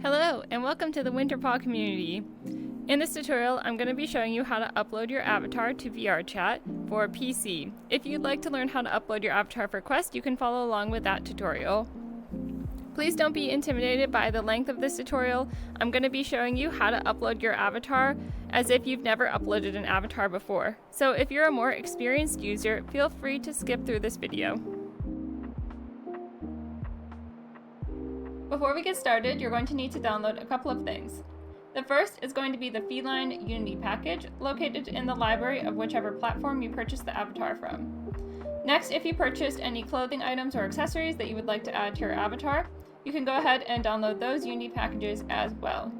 Hello, and welcome to the Winterpaw community. In this tutorial, I'm going to be showing you how to upload your avatar to VRChat for PC. If you'd like to learn how to upload your avatar for Quest, you can follow along with that tutorial. Please don't be intimidated by the length of this tutorial. I'm going to be showing you how to upload your avatar as if you've never uploaded an avatar before. So if you're a more experienced user, feel free to skip through this video. Before we get started, you're going to need to download a couple of things. The first is going to be the Feline Unity package, located in the library of whichever platform you purchased the avatar from. Next, if you purchased any clothing items or accessories that you would like to add to your avatar, you can go ahead and download those Unity packages as well.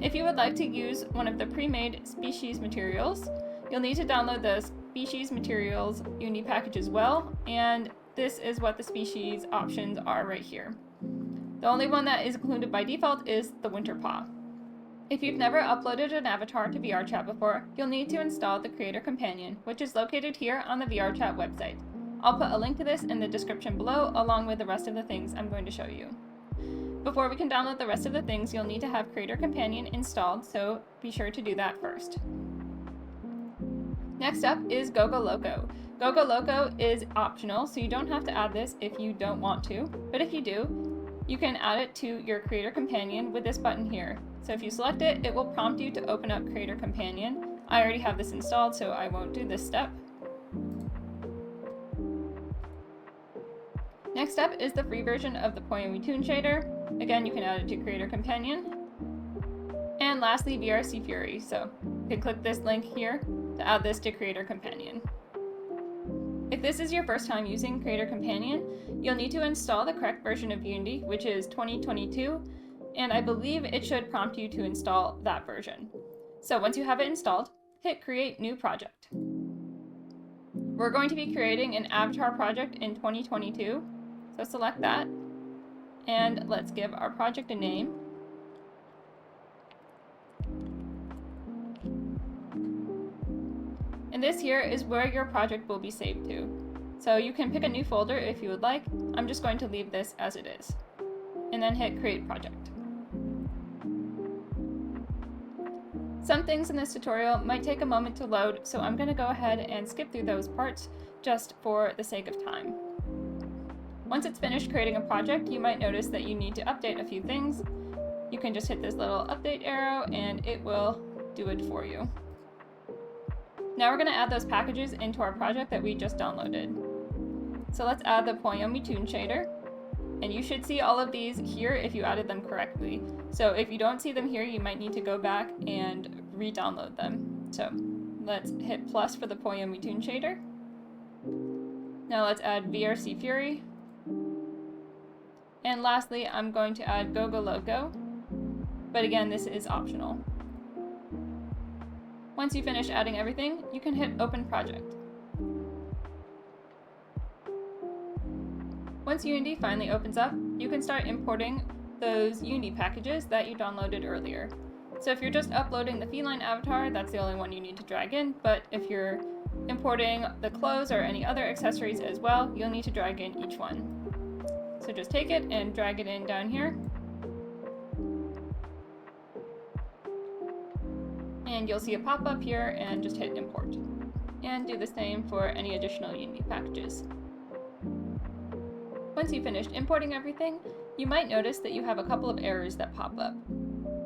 If you would like to use one of the pre-made species materials, you'll need to download the species materials Unity package as well, and this is what the species options are right here. The only one that is included by default is the Winterpaw. If you've never uploaded an avatar to VRChat before, you'll need to install the Creator Companion, which is located here on the VRChat website. I'll put a link to this in the description below, along with the rest of the things I'm going to show you. Before we can download the rest of the things, you'll need to have Creator Companion installed, so be sure to do that first. Next up is GoGoLoco. GoGoLoco is optional, so you don't have to add this if you don't want to, but if you do, you can add it to your Creator Companion with this button here. So if you select it, it will prompt you to open up Creator Companion. I already have this installed, so I won't do this step. Next up is the free version of the Poem Toon shader. Again, you can add it to Creator Companion. And lastly, VRC Fury. So you can click this link here to add this to Creator Companion. If this is your first time using Creator Companion, you'll need to install the correct version of Unity, which is 2022, and I believe it should prompt you to install that version. So once you have it installed, hit Create New Project. We're going to be creating an avatar project in 2022, so select that, and let's give our project a name. And this here is where your project will be saved to. So you can pick a new folder if you would like. I'm just going to leave this as it is. And then hit Create Project. Some things in this tutorial might take a moment to load, so I'm going to go ahead and skip through those parts just for the sake of time. Once it's finished creating a project, you might notice that you need to update a few things. You can just hit this little update arrow and it will do it for you. Now we're going to add those packages into our project that we just downloaded. So let's add the Poem Toon shader, and you should see all of these here if you added them correctly. So if you don't see them here, you might need to go back and re-download them. So let's hit plus for the Poem Toon shader. Now let's add VRC Fury. And lastly, I'm going to add GoGoLoco, but again, this is optional. Once you finish adding everything, you can hit Open Project. Once Unity finally opens up, you can start importing those Unity packages that you downloaded earlier. So if you're just uploading the feline avatar, that's the only one you need to drag in, but if you're importing the clothes or any other accessories as well, you'll need to drag in each one. So just take it and drag it in down here. And you'll see a pop-up here and just hit import. And do the same for any additional Unity packages. Once you've finished importing everything, you might notice that you have a couple of errors that pop up.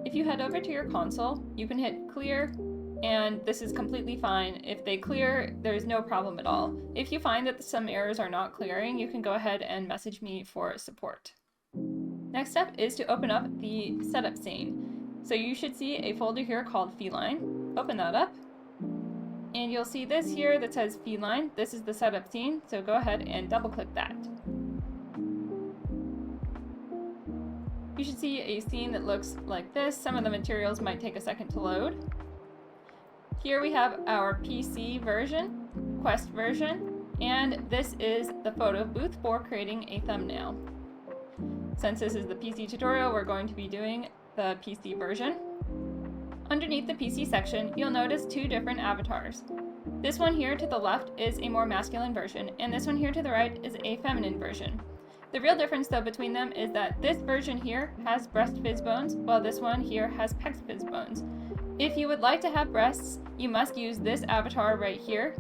If you head over to your console, you can hit clear, and this is completely fine. If they clear, there's no problem at all. If you find that some errors are not clearing, you can go ahead and message me for support. Next step is to open up the setup scene. So you should see a folder here called Feline. Open that up, and you'll see this here that says Feline. This is the setup scene, so go ahead and double click that. You should see a scene that looks like this. Some of the materials might take a second to load. Here we have our PC version, Quest version, and this is the photo booth for creating a thumbnail. Since this is the PC tutorial, we're going to be doing the PC version. Underneath the PC section, you'll notice two different avatars. This one here to the left is a more masculine version, and this one here to the right is a feminine version. The real difference though between them is that this version here has breast fizz bones, while this one here has pec fizz bones. If you would like to have breasts, you must use this avatar right here.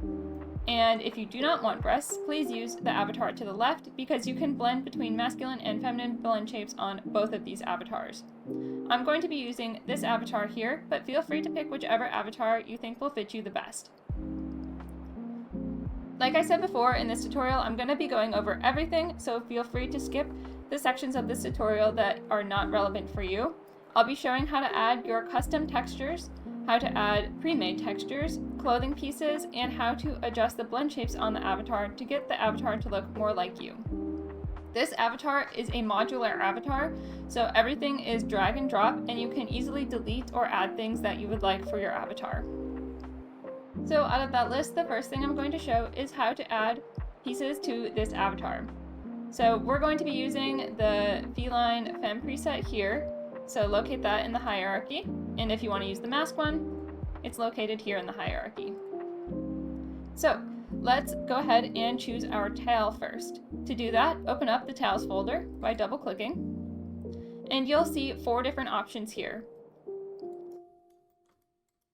And if you do not want breasts, please use the avatar to the left because you can blend between masculine and feminine blend shapes on both of these avatars. I'm going to be using this avatar here, but feel free to pick whichever avatar you think will fit you the best. Like I said before, in this tutorial, I'm going to be going over everything, so feel free to skip the sections of this tutorial that are not relevant for you. I'll be showing how to add your custom textures, how to add pre-made textures, clothing pieces, and how to adjust the blend shapes on the avatar to get the avatar to look more like you. This avatar is a modular avatar, so everything is drag and drop, and you can easily delete or add things that you would like for your avatar. So out of that list, the first thing I'm going to show is how to add pieces to this avatar. So we're going to be using the Feline Femme preset here, so locate that in the hierarchy, and if you want to use the mask one, it's located here in the hierarchy. So let's go ahead and choose our tail first. To do that, open up the tails folder by double clicking, and you'll see 4 different options here.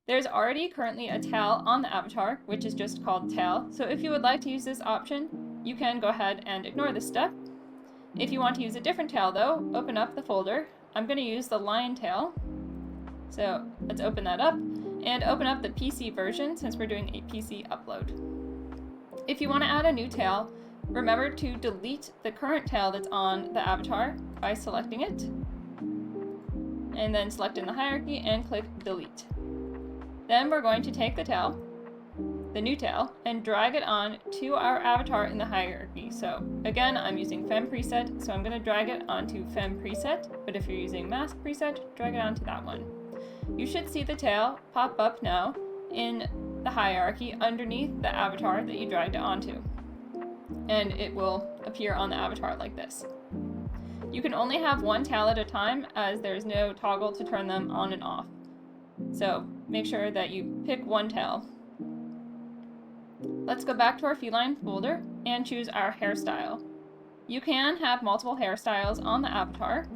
There's already currently a tail on the avatar, which is just called tail, so if you would like to use this option, you can go ahead and ignore this step. If you want to use a different tail though, open up the folder. I'm going to use the lion tail, so let's open that up, and open up the PC version since we're doing a PC upload. If you want to add a new tail, remember to delete the current tail that's on the avatar by selecting it, and then select in the hierarchy and click delete. Then we're going to take the tail, the new tail, and drag it on to our avatar in the hierarchy. So again, I'm using Femme preset, so I'm going to drag it onto Femme preset, but if you're using Mask preset, drag it onto that one. You should see the tail pop up now in the hierarchy underneath the avatar that you dragged it onto, and it will appear on the avatar like this. You can only have one tail at a time as there's no toggle to turn them on and off. So make sure that you pick one tail. Let's go back to our feline folder and choose our hairstyle. You can have multiple hairstyles on the avatar,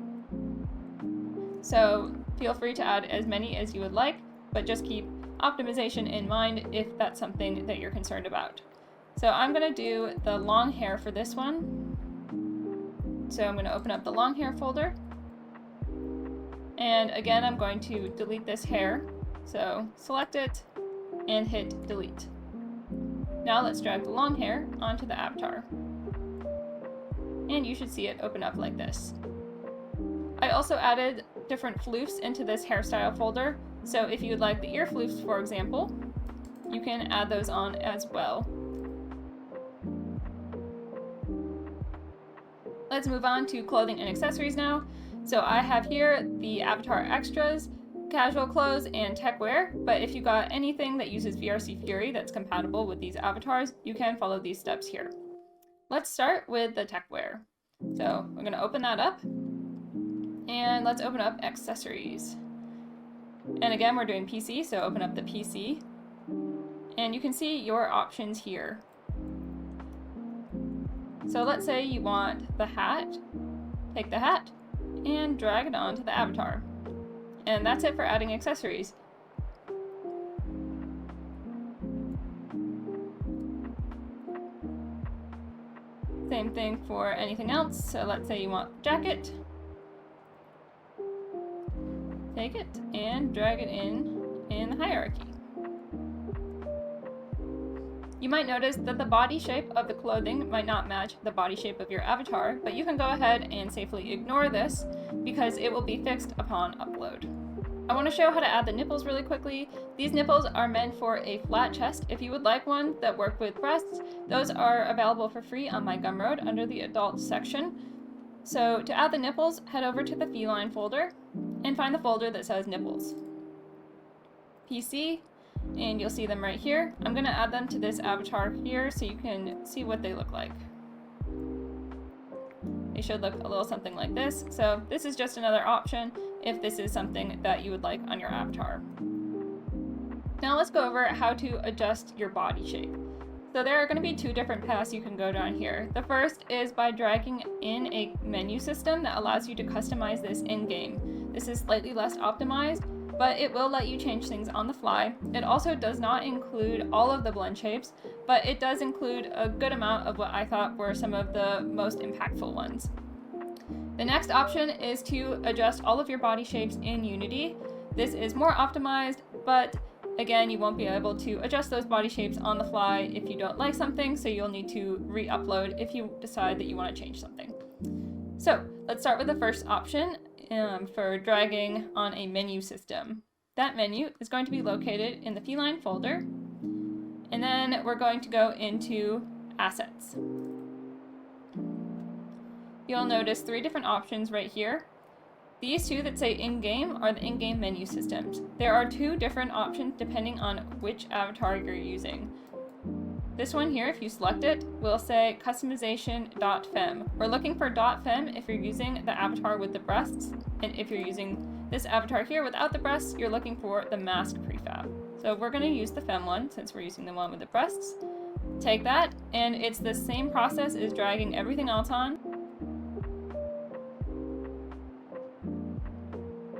so feel free to add as many as you would like, but just keep optimization in mind if that's something that you're concerned about. So I'm going to do the long hair for this one. So I'm going to open up the long hair folder. And again, I'm going to delete this hair. So select it and hit delete. Now let's drag the long hair onto the avatar. And you should see it open up like this. I also added different floofs into this hairstyle folder. So if you would like the ear floofs, for example, you can add those on as well. Let's move on to clothing and accessories now. So I have here the avatar extras, casual clothes, and tech wear, but if you got anything that uses VRC Fury that's compatible with these avatars, you can follow these steps here. Let's start with the tech wear. So we're going to open that up, and let's open up accessories. And again, we're doing PC, so open up the PC, and you can see your options here. So let's say you want the hat, take the hat, and drag it onto the avatar. And that's it for adding accessories. Same thing for anything else. So let's say you want the jacket. Take it and drag it in the hierarchy. You might notice that the body shape of the clothing might not match the body shape of your avatar, but you can go ahead and safely ignore this because it will be fixed upon upload. I want to show how to add the nipples really quickly. These nipples are meant for a flat chest. If you would like one that work with breasts, those are available for free on my Gumroad under the adult section. So to add the nipples, head over to the feline folder and find the folder that says nipples. PC, and you'll see them right here. I'm going to add them to this avatar here so you can see what they look like. They should look a little something like this. So this is just another option if this is something that you would like on your avatar. Now let's go over how to adjust your body shape. So there are going to be two different paths you can go down here. The first is by dragging in a menu system that allows you to customize this in-game. This is slightly less optimized, but it will let you change things on the fly. It also does not include all of the blend shapes, but it does include a good amount of what I thought were some of the most impactful ones. The next option is to adjust all of your body shapes in Unity. This is more optimized, but again, you won't be able to adjust those body shapes on the fly if you don't like something, so you'll need to re-upload if you decide that you want to change something. So let's start with the first option for dragging on a menu system. That menu is going to be located in the Feline folder, and then we're going to go into Assets. You'll notice three different options right here. These two that say in-game are the in-game menu systems. There are two different options depending on which avatar you're using. This one here, if you select it, will say customization.fem. We're looking for .fem if you're using the avatar with the breasts, and if you're using this avatar here without the breasts, you're looking for the mask prefab. So we're going to use the fem one since we're using the one with the breasts. Take that, and it's the same process as dragging everything else on.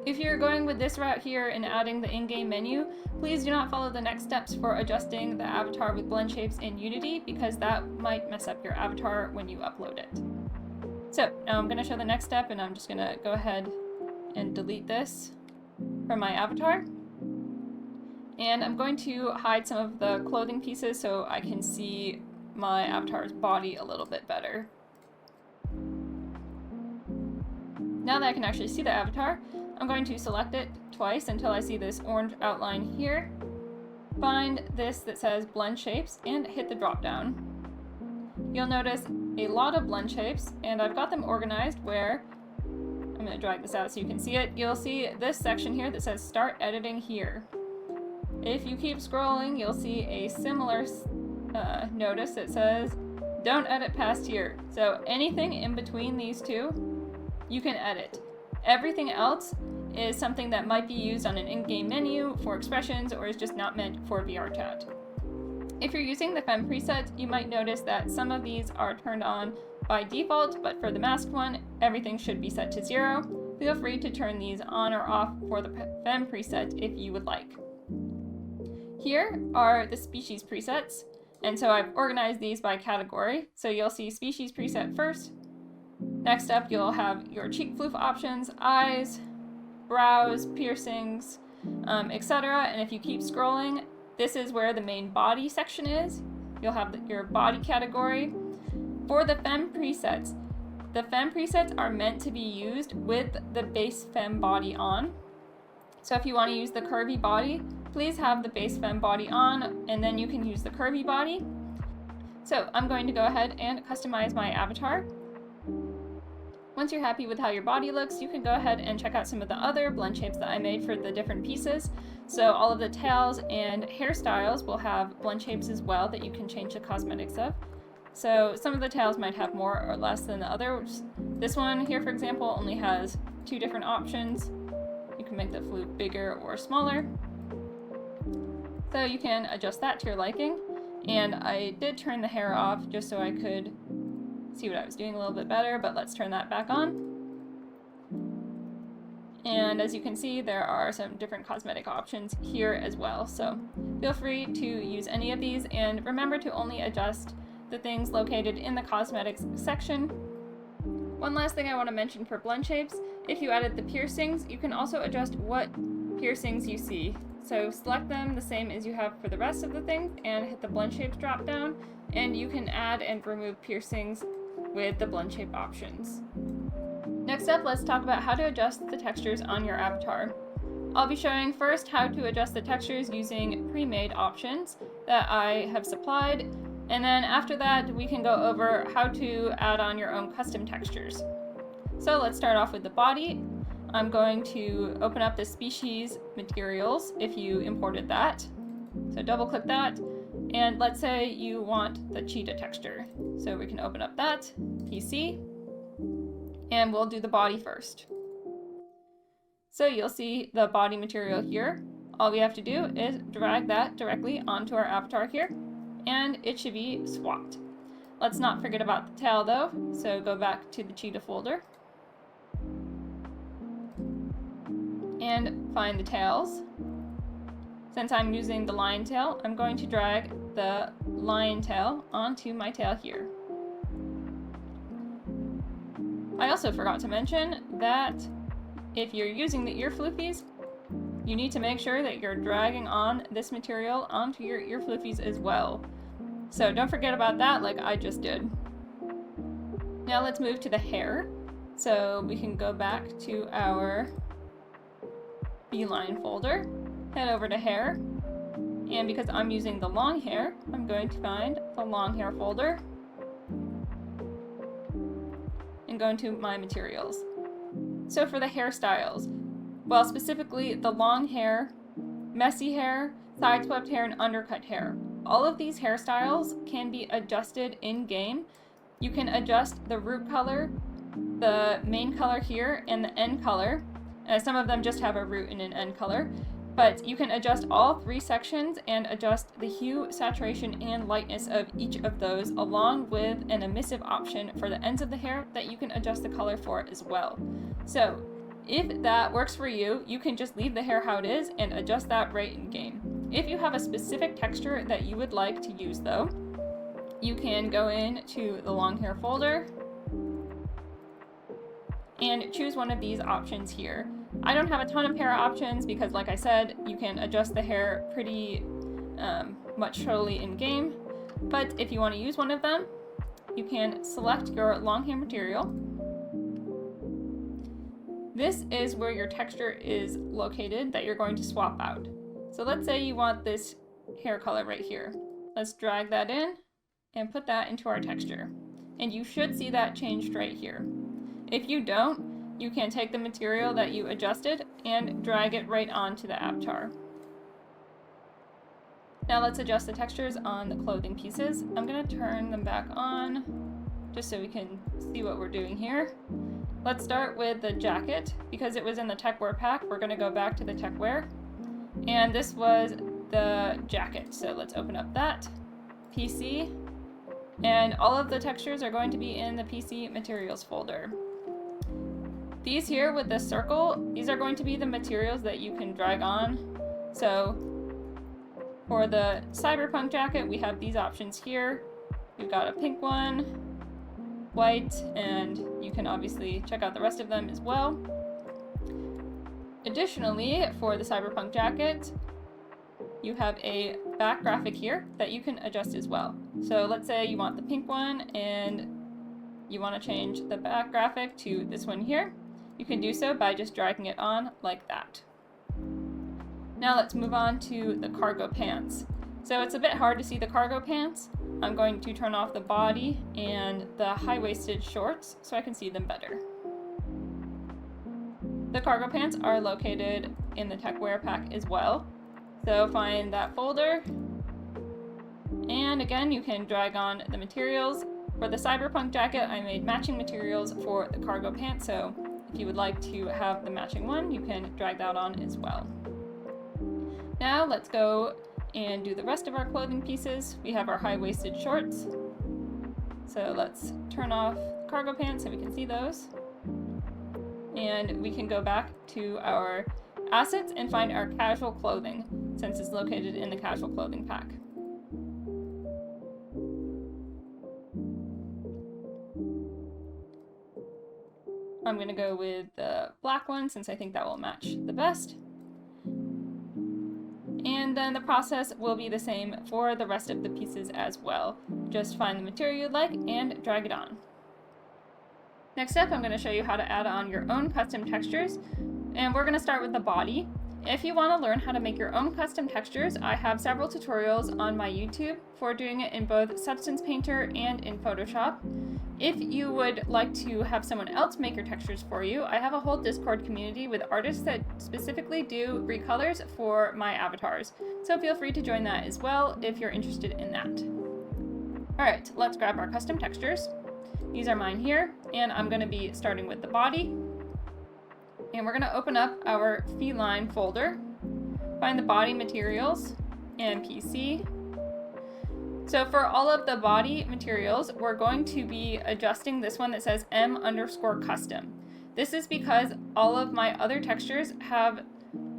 If you're going with this route here and adding the in-game menu, please do not follow the next steps for adjusting the avatar with blend shapes in Unity, because that might mess up your avatar when you upload it. So now I'm going to show the next step, and I'm just going to go ahead and delete this from my avatar. And I'm going to hide some of the clothing pieces so I can see my avatar's body a little bit better. Now that I can actually see the avatar, I'm going to select it twice until I see this orange outline here. Find this that says Blend Shapes and hit the drop down. You'll notice a lot of blend shapes, and I've got them organized where, I'm going to drag this out so you can see it. You'll see this section here that says Start Editing Here. If you keep scrolling, you'll see a similar notice that says Don't Edit Past Here. So anything in between these two, you can edit. Everything else is something that might be used on an in-game menu for expressions or is just not meant for VRChat. If you're using the Fem preset, you might notice that some of these are turned on by default, but for the masked one, everything should be set to 0. Feel free to turn these on or off for the Fem preset if you would like. Here are the species presets, and so I've organized these by category. So you'll see species preset first. Next up, you'll have your cheek floof options, eyes, brows, piercings, etc. And if you keep scrolling, this is where the main body section is. You'll have your body category. For the Fem presets are meant to be used with the base Fem body on. So if you want to use the curvy body, please have the base Fem body on, and then you can use the curvy body. So I'm going to go ahead and customize my avatar. Once you're happy with how your body looks, you can go ahead and check out some of the other blend shapes that I made for the different pieces. So all of the tails and hairstyles will have blend shapes as well that you can change the cosmetics of. So some of the tails might have more or less than the others. This one here, for example, only has 2 different options. You can make the flute bigger or smaller. So you can adjust that to your liking. And I did turn the hair off just so I could see what I was doing a little bit better, but let's turn that back on. And as you can see, there are some different cosmetic options here as well. So feel free to use any of these, and remember to only adjust the things located in the cosmetics section. One last thing I want to mention for blend shapes, if you added the piercings, you can also adjust what piercings you see. So select them the same as you have for the rest of the things and hit the blend shapes drop down, and you can add and remove piercings with the blend shape options. Next up, let's talk about how to adjust the textures on your avatar. I'll be showing first how to adjust the textures using pre-made options that I have supplied, and then after that we can go over how to add on your own custom textures. So let's start off with the body. I'm going to open up the species materials if you imported that. So double click that, and let's say you want the cheetah texture. So we can open up that, PC, and we'll do the body first. So you'll see the body material here. All we have to do is drag that directly onto our avatar here, and it should be swapped. Let's not forget about the tail though, so go back to the cheetah folder and find the tails. Since I'm using the lion tail, I'm going to drag the lion tail onto my tail here. I also forgot to mention that if you're using the ear floofies, you need to make sure that you're dragging on this material onto your ear floofies as well. So don't forget about that like I just did. Now let's move to the hair. So we can go back to our feline folder, head over to hair, and because I'm using the long hair, I'm going to find the long hair folder and go into my materials. So for the hairstyles, well, specifically the long hair, messy hair, side swept hair, and undercut hair. All of these hairstyles can be adjusted in-game. You can adjust the root color, the main color here, and the end color. Some of them just have a root and an end color, but you can adjust all three sections and adjust the hue, saturation, and lightness of each of those, along with an emissive option for the ends of the hair that you can adjust the color for as well. So if that works for you, you can just leave the hair how it is and adjust that right in game. If you have a specific texture that you would like to use though, you can go into the long hair folder and choose one of these options here. I don't have a ton of hair options because, like I said, you can adjust the hair pretty much totally in game, but if you want to use one of them, you can select your long hair material. This is where your texture is located that you're going to swap out. So let's say you want this hair color right here. Let's drag that in and put that into our texture. And you should see that changed right here. If you don't, you can take the material that you adjusted and drag it right onto the avatar. Now let's adjust the textures on the clothing pieces. I'm going to turn them back on just so we can see what we're doing here. Let's start with the jacket. Because it was in the TechWear pack, we're going to go back to the TechWear. And this was the jacket. So let's open up that. PC. And all of the textures are going to be in the PC materials folder. These here with the circle, these are going to be the materials that you can drag on. So for the cyberpunk jacket, we have these options here. We've got a pink one, white, and you can obviously check out the rest of them as well. Additionally, for the cyberpunk jacket, you have a back graphic here that you can adjust as well. So let's say you want the pink one and you want to change the back graphic to this one here. You can do so by just dragging it on like that. Now let's move on to the cargo pants. So it's a bit hard to see the cargo pants. I'm going to turn off the body and the high-waisted shorts so I can see them better. The cargo pants are located in the TechWear pack as well. So find that folder. And again, you can drag on the materials. For the cyberpunk jacket, I made matching materials for the cargo pants. So if you would like to have the matching one, you can drag that on as well. Now let's go and do the rest of our clothing pieces. We have our high-waisted shorts. So let's turn off cargo pants so we can see those. And we can go back to our assets and find our casual clothing, since it's located in the casual clothing pack. I'm going to go with the black one since I think that will match the best. And then the process will be the same for the rest of the pieces as well. Just find the material you'd like and drag it on. Next up, I'm going to show you how to add on your own custom textures, and we're going to start with the body. If you want to learn how to make your own custom textures, I have several tutorials on my YouTube for doing it in both Substance Painter and in Photoshop. If you would like to have someone else make your textures for you, I have a whole Discord community with artists that specifically do recolors for my avatars. So feel free to join that as well if you're interested in that. Alright, let's grab our custom textures. These are mine here, and I'm going to be starting with the body. And we're going to open up our feline folder, find the body materials and PC. So for all of the body materials, we're going to be adjusting this one that says M_custom. This is because all of my other textures have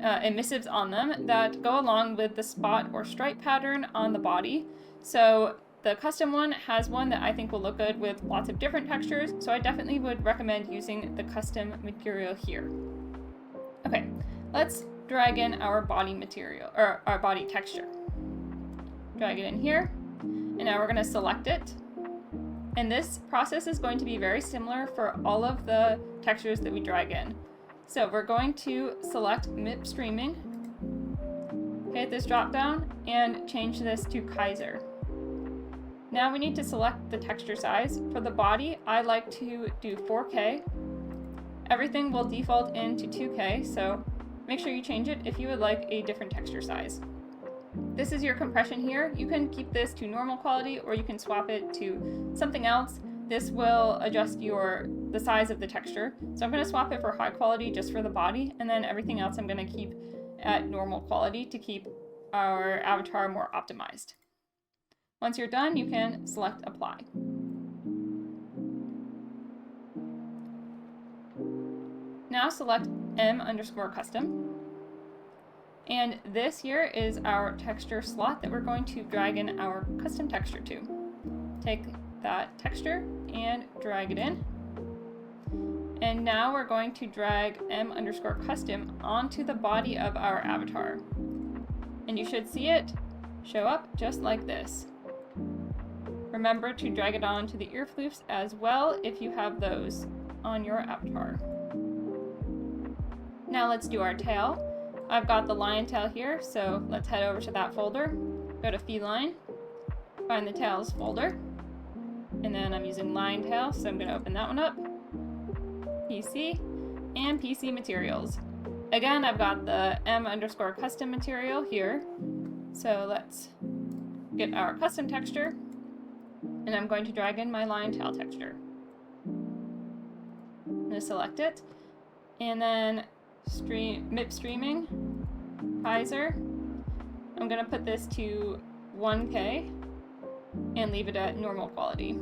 emissives on them that go along with the spot or stripe pattern on the body. So the custom one has one that I think will look good with lots of different textures, so I definitely would recommend using the custom material here. Okay, let's drag in our body material, or our body texture. Drag it in here, and now we're going to select it. And this process is going to be very similar for all of the textures that we drag in. So we're going to select MIP streaming, hit this drop down, and change this to Kaiser. Now we need to select the texture size. For the body, I like to do 4K. Everything will default into 2K, so make sure you change it if you would like a different texture size. This is your compression here. You can keep this to normal quality or you can swap it to something else. This will adjust the size of the texture. So I'm going to swap it for high quality just for the body, and then everything else I'm going to keep at normal quality to keep our avatar more optimized. Once you're done, you can select apply. Now select M_custom. And this here is our texture slot that we're going to drag in our custom texture to. Take that texture and drag it in. And now we're going to drag M_custom onto the body of our avatar. And you should see it show up just like this. Remember to drag it onto the ear floofs as well if you have those on your avatar. Now let's do our tail. I've got the lion tail here, so let's head over to that folder. Go to Feline, find the tails folder, and then I'm using lion tail, so I'm going to open that one up. PC and PC materials. Again, I've got the M_custom material here, so let's get our custom texture, and I'm going to drag in my lion tail texture. I'm going to select it, and then MIP streaming, Kaiser. I'm going to put this to 1K and leave it at normal quality.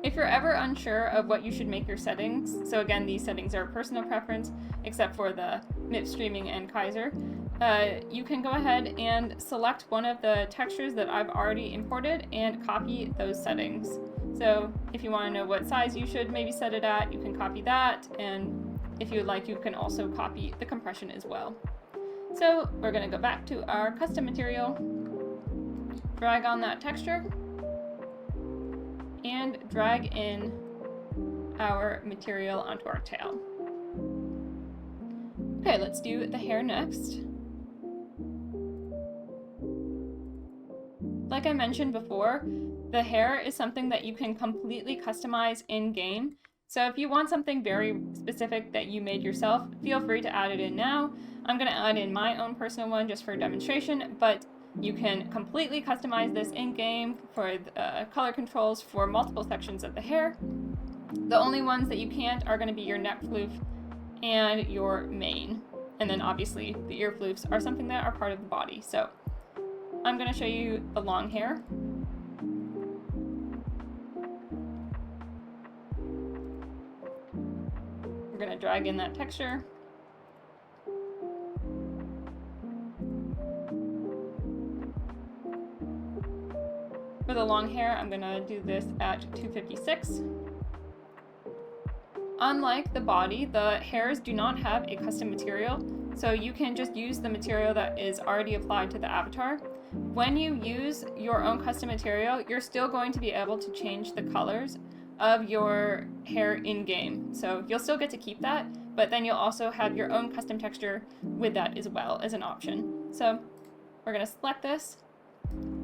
If you're ever unsure of what you should make your settings, so again, these settings are personal preference except for the MIP streaming and Kaiser, you can go ahead and select one of the textures that I've already imported and copy those settings. So if you want to know what size you should maybe set it at, you can copy that, and if you would like, you can also copy the compression as well. So we're going to go back to our custom material, drag on that texture, and drag in our material onto our tail. Okay, let's do the hair next. Like I mentioned before, the hair is something that you can completely customize in-game. So if you want something very specific that you made yourself, feel free to add it in now. I'm going to add in my own personal one just for demonstration, but you can completely customize this in-game for color controls for multiple sections of the hair. The only ones that you can't are going to be your neck floof and your mane. And then obviously the ear floofs are something that are part of the body. So I'm going to show you the long hair. We're going to drag in that texture. For the long hair, I'm going to do this at 256. Unlike the body, the hairs do not have a custom material, so you can just use the material that is already applied to the avatar. When you use your own custom material, you're still going to be able to change the colors of your hair in-game. So you'll still get to keep that, but then you'll also have your own custom texture with that as well as an option. So we're going to select this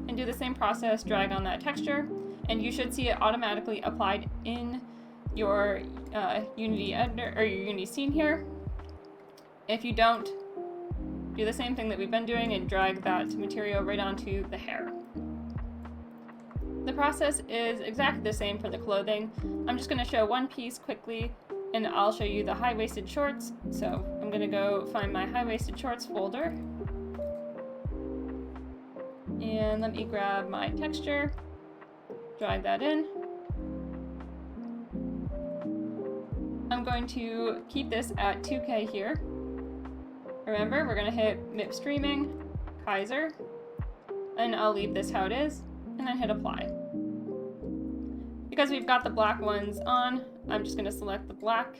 and do the same process, drag on that texture, and you should see it automatically applied in your Unity editor or your Unity scene here. If you don't, do the same thing that we've been doing and drag that material right onto the hair. The process is exactly the same for the clothing. I'm just going to show one piece quickly, and I'll show you the high-waisted shorts. So I'm going to go find my high-waisted shorts folder. And let me grab my texture, drag that in. I'm going to keep this at 2K here. Remember, we're going to hit MIP Streaming, Kaiser, and I'll leave this how it is, and then hit apply. Because we've got the black ones on, I'm just going to select the black.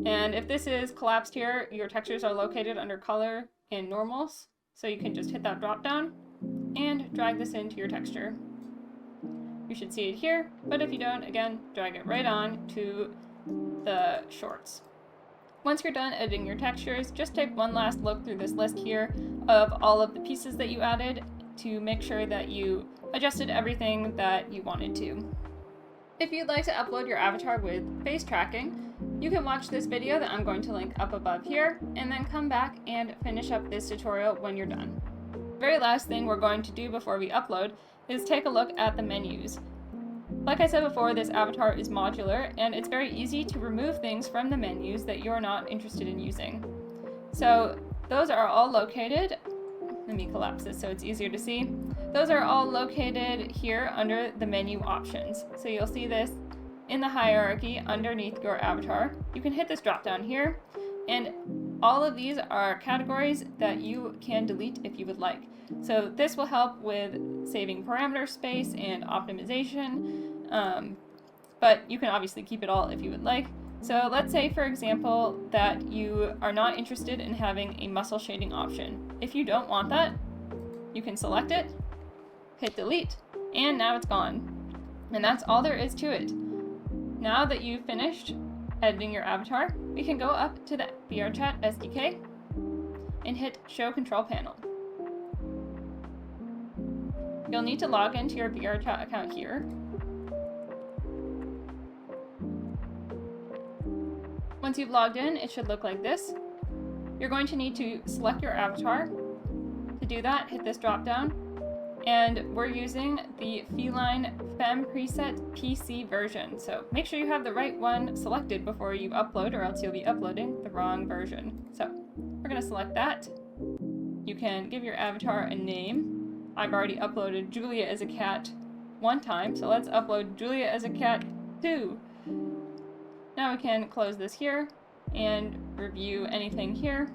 And if this is collapsed here, your textures are located under color and normals. So you can just hit that drop down and drag this into your texture. You should see it here, but if you don't, again, drag it right on to the shorts. Once you're done editing your textures, just take one last look through this list here of all of the pieces that you added to make sure that you adjusted everything that you wanted to. If you'd like to upload your avatar with face tracking, you can watch this video that I'm going to link up above here, and then come back and finish up this tutorial when you're done. The very last thing we're going to do before we upload is take a look at the menus. Like I said before, this avatar is modular, and it's very easy to remove things from the menus that you're not interested in using. So those are all located, let me collapse this so it's easier to see. Those are all located here under the menu options. So you'll see this in the hierarchy underneath your avatar. You can hit this drop down here, and all of these are categories that you can delete if you would like. So this will help with saving parameter space and optimization, but you can obviously keep it all if you would like. So let's say, for example, that you are not interested in having a muscle shading option. If you don't want that, you can select it, hit delete, and now it's gone. And that's all there is to it. Now that you've finished editing your avatar, we can go up to the VRChat SDK and hit Show Control Panel. You'll need to log into your VRChat account here. Once you've logged in, it should look like this. You're going to need to select your avatar. To do that, hit this drop down. And we're using the Feline Femme Preset PC version. So make sure you have the right one selected before you upload, or else you'll be uploading the wrong version. So we're going to select that. You can give your avatar a name. I've already uploaded Julia as a cat one time, so let's upload Julia as a cat 2. Now we can close this here and review anything here.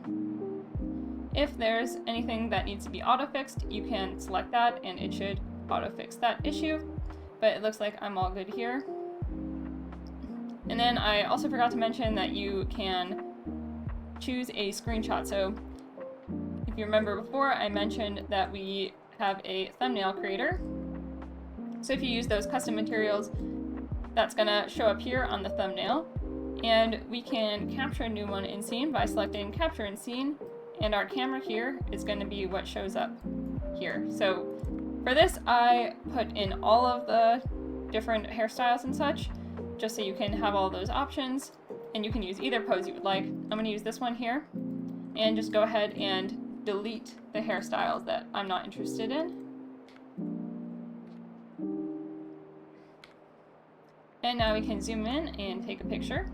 If there's anything that needs to be auto-fixed, you can select that and it should auto-fix that issue, but it looks like I'm all good here. And then I also forgot to mention that you can choose a screenshot. So if you remember before, I mentioned that we have a thumbnail creator. So if you use those custom materials, that's gonna show up here on the thumbnail, and we can capture a new one in scene by selecting capture in scene, and our camera here is going to be what shows up here. So for this, I put in all of the different hairstyles and such, just so you can have all those options, and you can use either pose you would like. I'm going to use this one here, and just go ahead and delete the hairstyles that I'm not interested in. And now we can zoom in and take a picture.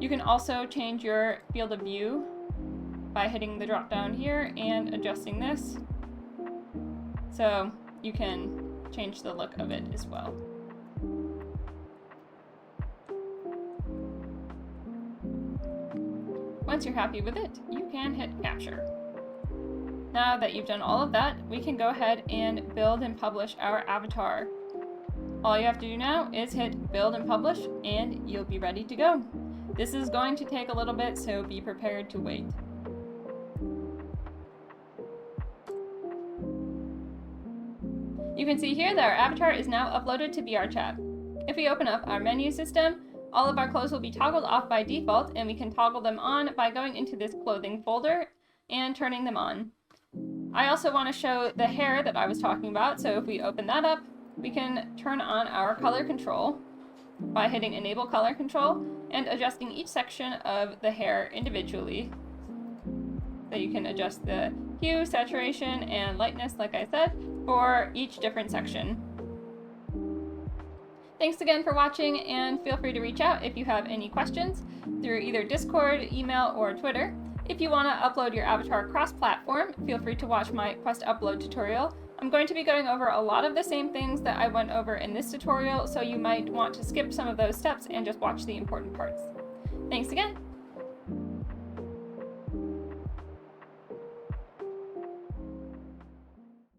You can also change your field of view by hitting the drop down here and adjusting this. So you can change the look of it as well. Once you're happy with it, you can hit capture. Now that you've done all of that, we can go ahead and build and publish our avatar. All you have to do now is hit build and publish, and you'll be ready to go. This is going to take a little bit, so be prepared to wait. You can see here that our avatar is now uploaded to VRChat. If we open up our menu system, all of our clothes will be toggled off by default, and we can toggle them on by going into this clothing folder and turning them on. I also want to show the hair that I was talking about, so if we open that up, we can turn on our color control by hitting enable color control and adjusting each section of the hair individually. So you can adjust the hue, saturation, and lightness, like I said, for each different section. Thanks again for watching, and feel free to reach out if you have any questions through either Discord, email, or Twitter. If you want to upload your avatar cross-platform, feel free to watch my Quest Upload tutorial. I'm going to be going over a lot of the same things that I went over in this tutorial, so you might want to skip some of those steps and just watch the important parts. Thanks again!